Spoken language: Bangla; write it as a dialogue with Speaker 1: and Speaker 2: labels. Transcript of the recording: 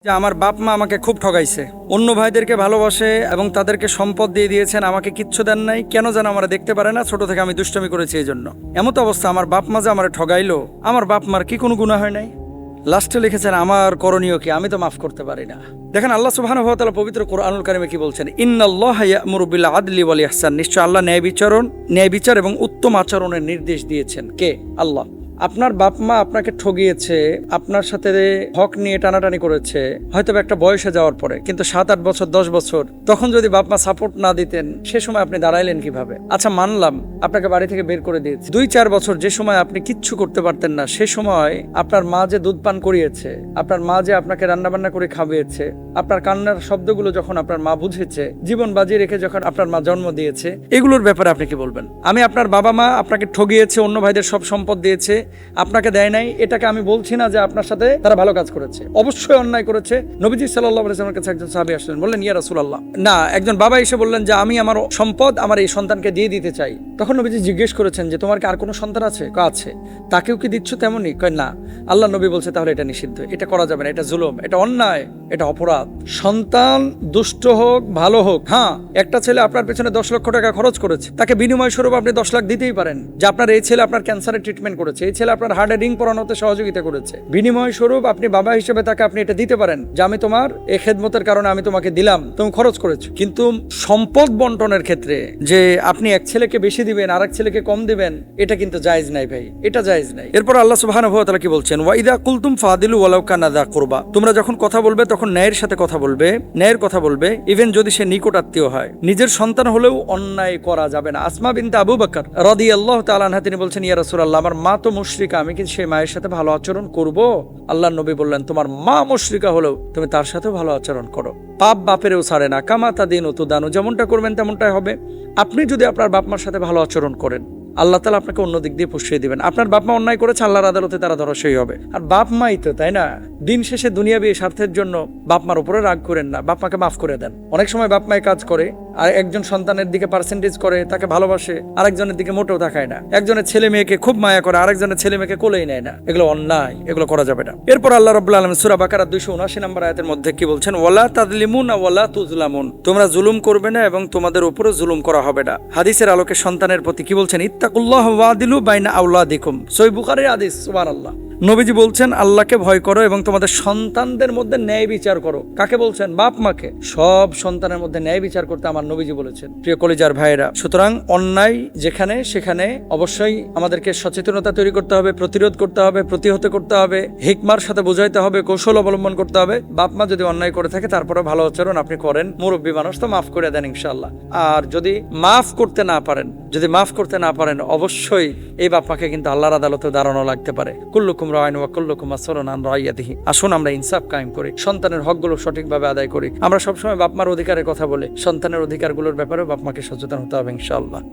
Speaker 1: যে আমার বাপ মা আমাকে খুব ঠগাইছে, অন্য ভাইদেরকে ভালোবাসে এবং তাদেরকে সম্পদ দিয়ে দিয়েছেন, আমাকে কিচ্ছু দেন নাই। কেন যেন আমরা দেখতে পারে না, ছোট থেকে আমি দুষ্টমি করেছি এই জন্য। এমত অবস্থা আমার বাপ মা যে আমার ঠগাইলো, আমার বাপ মার কি কোনো গুনাহ হয় নাই? লাস্টে লিখেছেন আমার করণীয় কি, আমি তো মাফ করতে পারি না। দেখেন আল্লাহ সুবহানাহু ওয়া তাআলা পবিত্র কোরআনুল কারিমে কি বলছেন, ইন্নাল্লাহা ইয়া'মুরু বিল আদলি ওয়াল ইহসান। নিশ্চয় আল্লাহ ন্যায় বিচার এবং উত্তম আচরণের নির্দেশ দিয়েছেন। কে? আল্লাহ। আপনার বাপ মা আপনাকে ঠগিয়েছে, আপনার সাথে হক নিয়ে টানাটানি করেছে, হয়তো একটা বয়সে যাওয়ার পরে, কিন্তু 7-8 বছর 10 বছর তখন যদি বাপ মা সাপোর্ট না দিতেন, সে সময় আপনি দাঁড়াইলেন কিভাবে? আচ্ছা মানলাম আপনাকে বাড়ি থেকে বের করে দিয়েছে, 2-4 বছর যে সময় আপনি কিচ্ছু করতে পারতেন না, সে সময় আপনার মা যে দুধ পান করিয়েছে, আপনার মা যে আপনাকে রান্নাবান্না করে খাওয়িয়েছে, আপনার কান্নার শব্দগুলো যখন আপনার মা বুঝেছে, জীবন বাজিয়ে রেখে যখন আপনার মা জন্ম দিয়েছে, এগুলোর ব্যাপারে আপনি কি বলবেন? আমি আপনার বাবা মা আপনাকে ঠগিয়েছে, অন্য ভাইদের সব সম্পদ দিয়েছে, আপনাকে দেয় নাই, এটাকে আমি বলছি না যে আপনার সাথে তারা ভালো কাজ করেছে, অবশ্যই অন্যায় করেছে। নবীজি সাল্লাল্লাহু আলাইহি ওয়াসাল্লামের কাছে একজন সাহাবী আসলেন, বললেন ইয়া রাসূলুল্লাহ, না, একজন বাবা এসে বললেন যে আমি আমার সম্পদ আমার এই সন্তানকে দিয়ে দিতে চাই। তখন নবীজি জিজ্ঞেস করেছেন যে তোমার কি আর কোনো সন্তান আছে? আছে। তাকেও কি দিচ্ছ তেমনই? কয় না। আল্লাহ নবী বলছে তাহলে এটা নিষিদ্ধ, এটা করা যাবে না, এটা জুলুম, এটা অন্যায়, এটা অপরাধ। সন্তান দুষ্ট হোক ভালো হোক, হ্যাঁ, একটা ছেলে আপনার পেছনে 10 লক্ষ টাকা খরচ করেছে, তাকে বিনিময় স্বরূপ আপনি 10 লাখ দিতেই পারেন। যে আপনার এই ছেলে আপনার ক্যান্সারের ট্রিটমেন্ট করেছে, এই ছেলে আপনার হার্টে রিং পরানোতে সহযোগিতা করেছে, বিনিময় স্বরূপ আপনি বাবা হিসেবে তাকে আপনি এটা দিতে পারেন যে আমি তোমার এই খেদমতের কারণে আমি তোমাকে দিলাম, তুমি খরচ করেছো। কিন্তু সম্পদ বন্টনের ক্ষেত্রে যে আপনি এক ছেলেকে বেশি দিবেন আর এক ছেলেকে কম দিবেন, এটা কিন্তু জায়েজ নাই ভাই, এটা জায়েজ নাই। এরপর আল্লাহ সুবহানাহু ওয়া তাআলা কি বলছেন, ওয়া ইযা কুলতুম ফাদিলু ওয়ালাউ কানা যা কুরবা। তোমরা যখন কথা বলবে তখন ন্যায়ের সাথে কথা বলবে, ন্যায়ের কথা বলবে, ইভেন যদি সে নিকট আত্মীয় হয়। নিজের সন্তান হলেও অন্যায় করা যাবে না। আসমা বিনতে আবু বকর রাদিয়াল্লাহু তাআলা আনহা তিনি বলছেন, ইয়া রাসূলুল্লাহ, আমার মা তো মুশরিকা, আমি কি সেই মায়ের সাথে ভালো আচরণ করব? আল্লাহর নবী বললেন, তোমার মা মুশরিকা হলেও তুমি তার সাথেও ভালো আচরণ করো। পাপ বাপেরও ছাড়ে না, কামা তাদিনু তুদানু, যেমনটা করবেন তেমনটাই হবে। আপনি যদি আপনার বাপ মার সাথে ভালো আচরণ করেন, আল্লাহ তাআলা আপনাকে অন্য দিক দিয়ে পুষিয়ে দিবেন। আপনার বাপ মা অন্যায় করেছে, আল্লাহর আদালতে তারা ধরাশয়ী হবে। আর বাপ মাই তো, তাই না? দিন শেষে দুনিয়াবি স্বার্থের জন্য বাপ মার উপরে রাগ করেন না, বাপ মাকে মাফ করে দেন। অনেক সময় বাপ মাই কাজ করে আর একজন সন্তানের দিকে পার্সেন্টেজ করে, তাকে ভালোবাসে, আরেকজনের দিকে মোটেও তাকায় না। একজনের ছেলে মেয়েকে খুব মায়া করে, আরেকজনের ছেলে মেয়েকে কোলেই নেয় না। এগুলো অন্যায়, এগুলো করা যাবে না। এরপর আল্লাহ রাব্বুল আলামিন সূরা বাকারা 279 নম্বর আয়াতের মধ্যে কি বলছেন, ওয়ালা তাযলিমুনা ওয়ালা তুযলামুন, তোমরা জুলুম করবে না এবং তোমাদের উপরে জুলুম করা হবে না। হাদিসের আলোকে সন্তানের প্রতি কি বলছেন, ইত্তাকুল্লাহ ওয়াদিলু বাইনা আওলাদিকুম, সহিহ বুখারীর হাদিস। সুবহানাল্লাহ। নবীজি বলছেন আল্লাহকে ভয় করো এবং তোমাদের সন্তানদের মধ্যে ন্যায় বিচার করো। কাকে বলছেন? বাপ মাকে। সব সন্তানের মধ্যে ন্যায় বিচার করতে আমার নবীজি বলেছেন। প্রিয় কলিজার ভাইয়েরা, সুতরাং অন্যায় যেখানে সেখানে অবশ্যই আমাদেরকে সচেতনতা তৈরি করতে হবে, প্রতিরোধ করতে হবে, প্রতিহত করতে হবে, হিকমার সাথে বোঝাইতে হবে, কৌশল অবলম্বন করতে হবে। বাপ মা যদি অন্যায় করে থাকে তারপরে ভালো আচরণ আপনি করেন, মুরব্বী মানুষ তো মাফ করে দেন ইনশাআল্লাহ। আর যদি মাফ করতে না পারেন, অবশ্যই এই বাপ মাকে কিন্তু আল্লাহর আদালতে দাঁড়ানো লাগতে পারে। কুল্লুকুম রায়ন ওয়া কুল্লুকুম মাসউলুন আন রাইয়াতিহি। আসুন আমরা ইনসাফ কায়েম করি, সন্তানের হকগুলো সঠিকভাবে আদায় করি। আমরা সবসময় বাপ মার অধিকারের কথা বলি, সন্তানের অধিকারগুলোর ব্যাপারেও বাপ মাকে সচেতন হতে হবে ইনশাআল্লাহ।